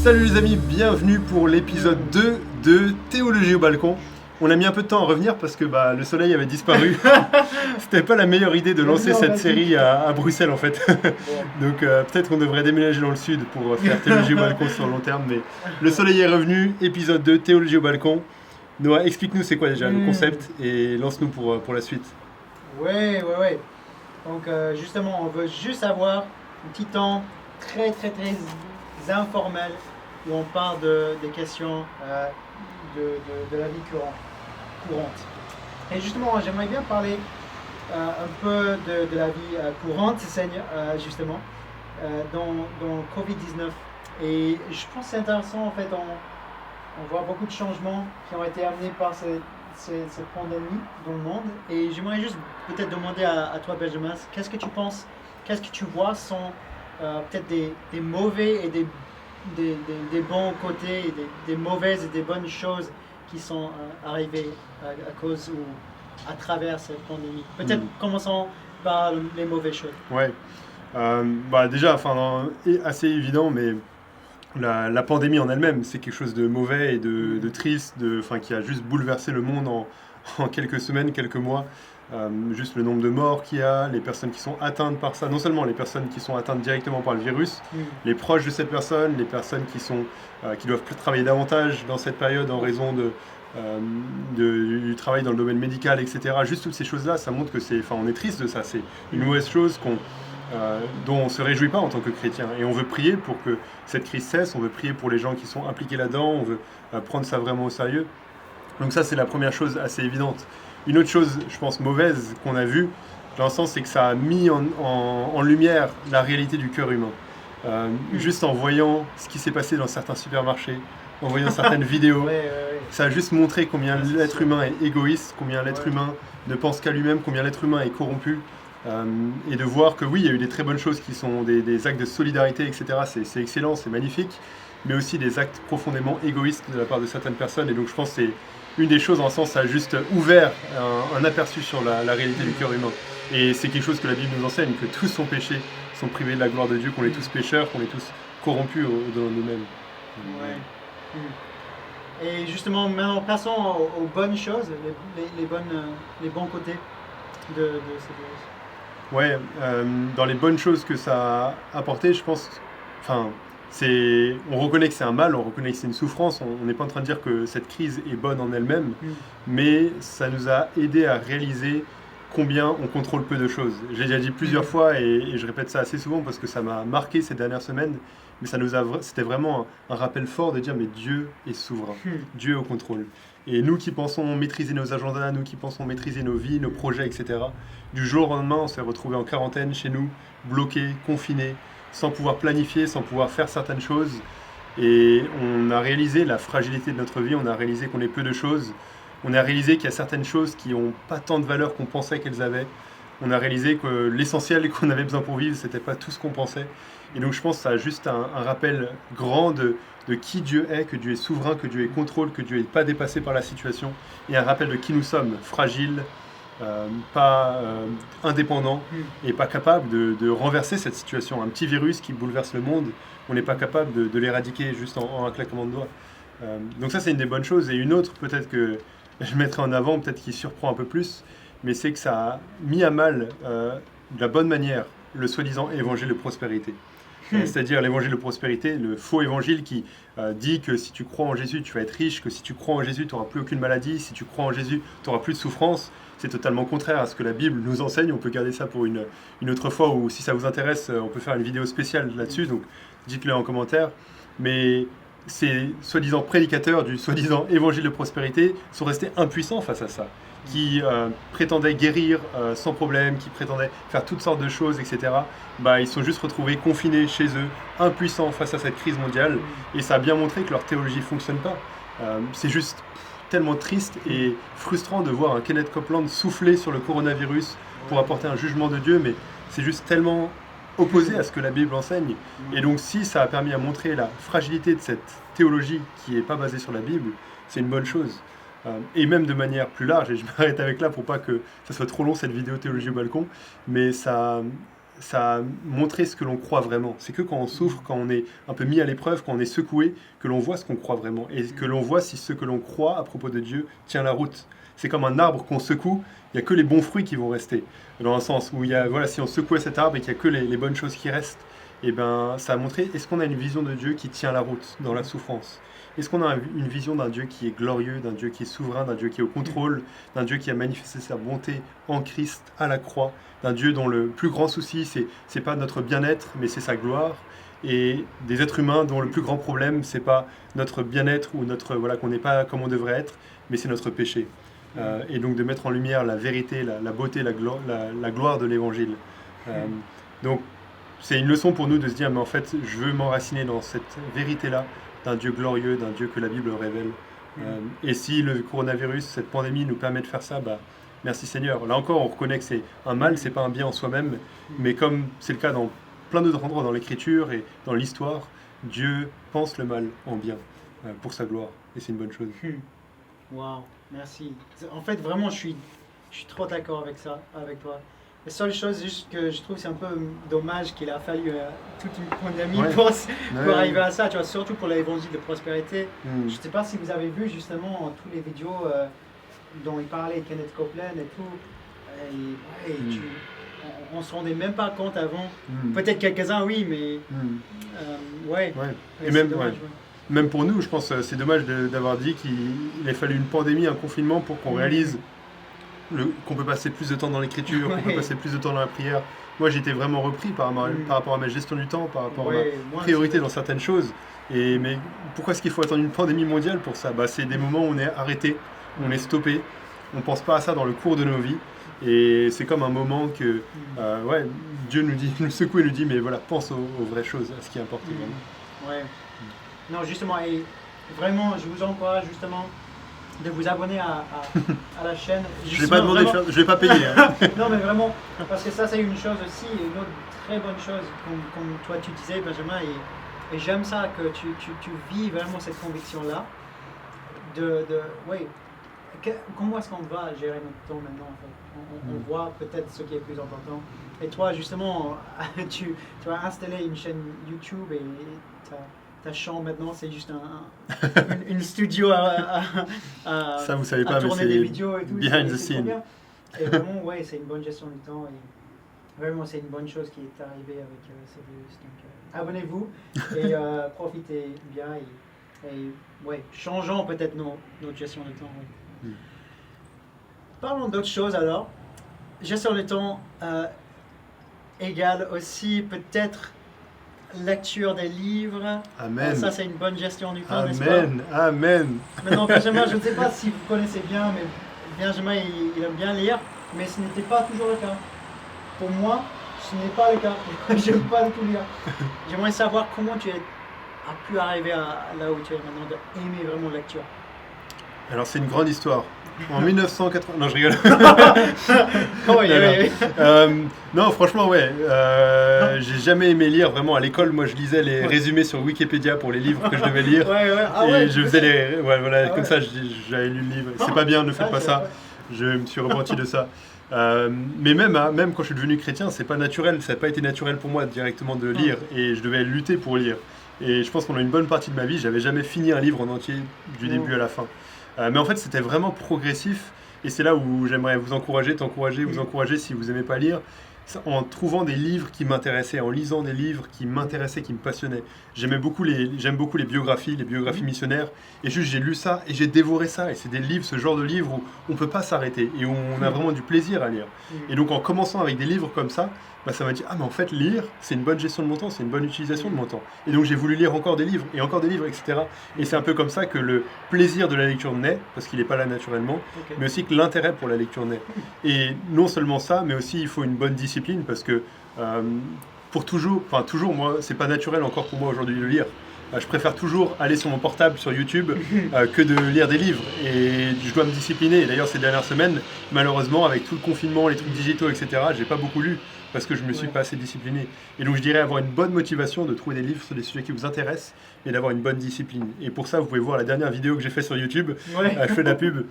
Salut les amis, bienvenue pour l'épisode 2 de Théologie au balcon. On a mis un peu de temps à revenir parce que le soleil avait disparu. C'était pas la meilleure idée de lancer cette série à Bruxelles en fait. Donc peut-être qu'on devrait déménager dans le sud pour faire Théologie au balcon sur le long terme. Mais le soleil est revenu, épisode 2, Théologie au balcon. Noah, explique-nous c'est quoi déjà le concept et lance-nous pour la suite. Ouais. Donc justement, on veut juste avoir un petit temps très informel où on parle des questions de la vie courante. Et justement, j'aimerais bien parler un peu de la vie courante, justement, dans Covid-19. Et je pense que c'est intéressant, en fait, on voit beaucoup de changements qui ont été amenés par cette pandémie dans le monde. Et j'aimerais juste peut-être demander à toi, Benjamin, qu'est-ce que tu penses, qu'est-ce que tu vois sont peut-être des mauvais et des bons côtés, et des mauvaises et des bonnes choses qui sont arrivées à cause ou à travers cette pandémie. Peut-être commençons par les mauvaises choses. Ouais. Déjà, assez évident, mais la pandémie en elle-même, c'est quelque chose de mauvais et de triste, qui a juste bouleversé le monde en quelques semaines, quelques mois. Juste le nombre de morts qu'il y a, les personnes qui sont atteintes par ça, non seulement les personnes qui sont atteintes directement par le virus, les proches de cette personne, les personnes qui doivent travailler davantage dans cette période en raison du travail dans le domaine médical, etc. Juste toutes ces choses-là, ça montre que on est triste de ça, c'est une mauvaise chose dont on ne se réjouit pas en tant que chrétien. Et on veut prier pour que cette crise cesse, on veut prier pour les gens qui sont impliqués là-dedans, on veut prendre ça vraiment au sérieux. Donc ça, c'est la première chose assez évidente. Une autre chose, je pense, mauvaise qu'on a vue, dans le sens, c'est que ça a mis en lumière la réalité du cœur humain. Juste en voyant ce qui s'est passé dans certains supermarchés, en voyant certaines vidéos, ça a juste montré combien l'être humain est égoïste, combien l'être humain ne pense qu'à lui-même, combien l'être humain est corrompu. Et de voir que oui, il y a eu des très bonnes choses qui sont des actes de solidarité, etc. C'est excellent, c'est magnifique, mais aussi des actes profondément égoïstes de la part de certaines personnes. Et donc je pense que c'est une des choses, en un sens, ça a juste ouvert un aperçu sur la réalité du cœur humain. Et c'est quelque chose que la Bible nous enseigne, que tous sont péchés, sont privés de la gloire de Dieu, qu'on est tous pécheurs, qu'on est tous corrompus dans nous-mêmes. Et justement, maintenant, passons aux bonnes choses, les bons côtés de cette virus. Ouais, dans les bonnes choses que ça a apporté, je pense, on reconnaît que c'est un mal, on reconnaît que c'est une souffrance, on n'est pas en train de dire que cette crise est bonne en elle-même, mais ça nous a aidé à réaliser combien on contrôle peu de choses. J'ai déjà dit plusieurs fois, et je répète ça assez souvent parce que ça m'a marqué ces dernières semaines, mais c'était vraiment un rappel fort de dire mais Dieu est souverain, Dieu est au contrôle. Et nous qui pensons maîtriser nos agendas, nous qui pensons maîtriser nos vies, nos projets, etc., du jour au lendemain, on s'est retrouvés en quarantaine chez nous, bloqués, confinés, sans pouvoir planifier, sans pouvoir faire certaines choses. Et on a réalisé la fragilité de notre vie, on a réalisé qu'on est peu de choses, on a réalisé qu'il y a certaines choses qui n'ont pas tant de valeur qu'on pensait qu'elles avaient. On a réalisé que l'essentiel qu'on avait besoin pour vivre, c'était pas tout ce qu'on pensait. Et donc je pense que ça a juste un rappel grand de qui Dieu est, que Dieu est souverain, que Dieu est contrôle, que Dieu n'est pas dépassé par la situation, et un rappel de qui nous sommes, fragiles, pas indépendants, et pas capables de renverser cette situation. Un petit virus qui bouleverse le monde, on n'est pas capable de l'éradiquer juste en un claquement de doigts. Donc ça c'est une des bonnes choses. Et une autre peut-être que je mettrai en avant, peut-être qui surprend un peu plus, mais c'est que ça a mis à mal de la bonne manière le soi-disant évangile de prospérité. C'est-à-dire l'évangile de prospérité, le faux évangile qui dit que si tu crois en Jésus, tu vas être riche, que si tu crois en Jésus, tu n'auras plus aucune maladie, si tu crois en Jésus, tu n'auras plus de souffrance. C'est totalement contraire à ce que la Bible nous enseigne. On peut garder ça pour une autre fois, ou si ça vous intéresse, on peut faire une vidéo spéciale là-dessus, donc dites-le en commentaire. Mais ces soi-disant prédicateurs du soi-disant évangile de prospérité sont restés impuissants face à ça, qui prétendaient guérir sans problème, qui prétendaient faire toutes sortes de choses, etc. Ils sont juste retrouvés confinés chez eux, impuissants face à cette crise mondiale, et ça a bien montré que leur théologie ne fonctionne pas. C'est juste tellement triste et frustrant de voir un Kenneth Copeland souffler sur le coronavirus pour apporter un jugement de Dieu, mais c'est juste tellement opposé à ce que la Bible enseigne. Et donc si ça a permis à montrer la fragilité de cette théologie qui n'est pas basée sur la Bible, c'est une bonne chose. Et même de manière plus large, et je m'arrête avec là pour pas que ça soit trop long cette vidéo Théologie au balcon, mais ça ça a montré ce que l'on croit vraiment. C'est que quand on souffre, quand on est un peu mis à l'épreuve, quand on est secoué, que l'on voit ce qu'on croit vraiment. Et que l'on voit si ce que l'on croit à propos de Dieu tient la route. C'est comme un arbre qu'on secoue, il n'y a que les bons fruits qui vont rester. Dans un sens où si on secouait cet arbre et qu'il n'y a que les bonnes choses qui restent, et ben, ça a montré, est-ce qu'on a une vision de Dieu qui tient la route dans la souffrance? Est-ce qu'on a une vision d'un Dieu qui est glorieux, d'un Dieu qui est souverain, d'un Dieu qui est au contrôle, d'un Dieu qui a manifesté sa bonté en Christ à la croix, d'un Dieu dont le plus grand souci, c'est pas notre bien-être, mais c'est sa gloire, et des êtres humains dont le plus grand problème, c'est pas notre bien-être ou qu'on n'est pas comme on devrait être, mais c'est notre péché. Et donc de mettre en lumière la vérité, la beauté, la gloire de l'Évangile. Donc c'est une leçon pour nous de se dire, mais en fait, je veux m'enraciner dans cette vérité-là, d'un Dieu glorieux, d'un Dieu que la Bible révèle. Et si le coronavirus, cette pandémie nous permet de faire ça, merci Seigneur. Là encore, on reconnaît que c'est un mal, c'est pas un bien en soi-même, mais comme c'est le cas dans plein d'autres endroits dans l'Écriture et dans l'histoire, Dieu pense le mal en bien pour sa gloire, et c'est une bonne chose. Wow, merci. En fait, vraiment, je suis trop d'accord avec ça, avec toi. La seule chose juste que je trouve, c'est un peu dommage qu'il a fallu toute une pandémie pour arriver à ça, tu vois, surtout pour l'évangile de prospérité. Je ne sais pas si vous avez vu justement tous les vidéos dont il parlait, Kenneth Copeland et tout. On ne se rendait même pas compte avant. Peut-être quelques-uns, oui, mais Et même pour nous, je pense c'est dommage d'avoir dit qu'il a fallu une pandémie, un confinement pour qu'on réalise qu'on peut passer plus de temps dans l'écriture, qu'on peut passer plus de temps dans la prière. Moi, j'étais vraiment repris par rapport à ma gestion du temps, par rapport à ma priorité dans certaines choses. Mais pourquoi est-ce qu'il faut attendre une pandémie mondiale pour ça? C'est des moments où on est arrêté, on est stoppé, on ne pense pas à ça dans le cours de nos vies. Et c'est comme un moment que Dieu nous secoue et nous dit, mais voilà, pense aux vraies choses, à ce qui est important. Non, justement, et vraiment, je vous encourage justement de vous abonner à la chaîne. Je ne vais pas payer. Hein. Non, mais vraiment, parce que ça, c'est une chose aussi, une autre très bonne chose, comme toi tu disais, Benjamin, et j'aime ça, que tu vis vraiment cette conviction-là, comment est-ce qu'on va gérer notre temps maintenant, en fait. On voit peut-être ce qui est plus important. Et toi, justement, tu as installé une chaîne YouTube et ta chambre maintenant, c'est juste une studio ça, vous savez pas, tourner des vidéos et tout. Behind the scene. Et vraiment, c'est une bonne gestion du temps. Et vraiment, c'est une bonne chose qui est arrivée avec CBUS. Donc, abonnez-vous et profitez bien. Et changeons peut-être notre gestion du temps. Parlons d'autres choses alors. Gestion du temps égale aussi peut-être lecture des livres. Amen. Ça, c'est une bonne gestion du temps, n'est-ce pas? Amen. Maintenant, Benjamin, je ne sais pas si vous connaissez bien, mais Benjamin, il aime bien lire, mais ce n'était pas toujours le cas. Pour moi, ce n'est pas le cas. Je n'aime pas du tout lire. J'aimerais savoir comment tu as pu arriver là où tu es maintenant, d'aimer vraiment la lecture. Alors, c'est une grande histoire. En 1980... Non, je rigole. Non, franchement, j'ai jamais aimé lire vraiment à l'école. Moi, je lisais les résumés sur Wikipédia pour les livres que je devais lire. Et je faisais comme ça, j'avais lu le livre. C'est pas bien, ne faites pas ça. Je me suis repenti de ça. Mais même quand je suis devenu chrétien, c'est pas naturel. Ça n'a pas été naturel pour moi directement de lire. Et je devais lutter pour lire. Et je pense qu'on a une bonne partie de ma vie, j'avais jamais fini un livre en entier du début à la fin. Mais en fait, c'était vraiment progressif. Et c'est là où j'aimerais vous encourager, vous encourager si vous n'aimez pas lire, en trouvant des livres qui m'intéressaient, en lisant des livres qui m'intéressaient, qui me passionnaient. J'aime beaucoup les biographies missionnaires. Et juste, j'ai lu ça et j'ai dévoré ça. Et c'est des livres, ce genre de livres où on ne peut pas s'arrêter et où on a vraiment du plaisir à lire. Et donc, en commençant avec des livres comme ça, ça m'a dit, mais en fait, lire, c'est une bonne gestion de mon temps, c'est une bonne utilisation de mon temps. Et donc, j'ai voulu lire encore des livres, etc. Et c'est un peu comme ça que le plaisir de la lecture naît, parce qu'il n'est pas là naturellement, mais aussi que l'intérêt pour la lecture naît. Et non seulement ça, mais aussi il faut une bonne discipline, parce que pour toujours, moi, c'est pas naturel encore pour moi aujourd'hui de lire. Je préfère toujours aller sur mon portable, sur YouTube, que de lire des livres. Et je dois me discipliner. Et d'ailleurs, ces dernières semaines, malheureusement, avec tout le confinement, les trucs digitaux, etc., j'ai pas beaucoup lu parce que je me suis pas assez discipliné. Et donc, je dirais avoir une bonne motivation de trouver des livres sur des sujets qui vous intéressent et d'avoir une bonne discipline. Et pour ça, vous pouvez voir la dernière vidéo que j'ai faite sur YouTube. Je fais de la pub.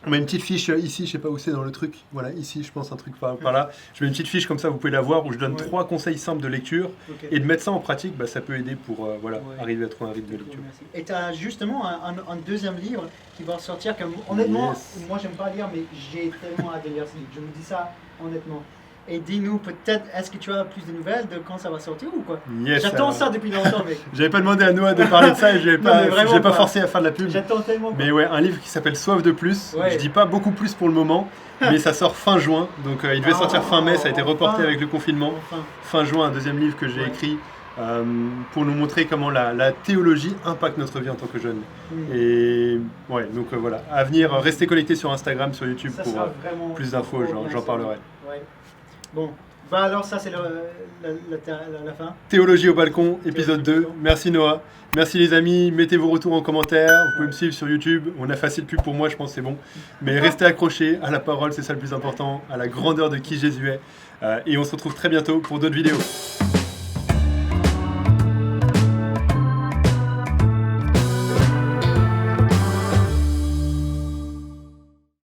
On met une petite fiche ici, je sais pas où c'est dans le truc. Voilà, ici, je pense un truc par là. Je mets une petite fiche comme ça, vous pouvez la voir, où je donne 3 conseils simples de lecture. Et de mettre ça en pratique, bah, ça peut aider pour arriver à trouver un rythme de lecture. Merci. Et tu as justement un deuxième livre qui va sortir. Comme, honnêtement, moi j'aime pas lire, mais j'ai tellement hâte de lire ce livre. Je vous dis ça honnêtement. Et dis-nous peut-être, est-ce que tu as plus de nouvelles de quand ça va sortir ou quoi? J'attends ça depuis longtemps, mec. J'avais pas demandé à Noah de parler de ça et je l'ai pas forcé à faire de la pub. J'attends tellement. Mais ouais, un livre qui s'appelle Soif de plus. Je dis pas beaucoup plus pour le moment, mais ça sort fin juin. Donc il devait sortir fin mai, ça a été reporté avec le confinement. Fin juin, un deuxième livre que j'ai écrit pour nous montrer comment la théologie impacte notre vie en tant que jeunes. Et ouais, donc voilà, à venir, restez connectés sur Instagram, sur YouTube pour plus d'infos, j'en parlerai. Ouais. Bon, bah alors ça c'est la fin. Théologie au balcon, épisode 2. Merci Noah. Merci les amis, mettez vos retours en commentaire. Vous pouvez me suivre sur YouTube. On a facile pub pour moi, je pense que c'est bon. Mais restez accrochés à la parole, c'est ça le plus important, à la grandeur de qui Jésus est. Et on se retrouve très bientôt pour d'autres vidéos.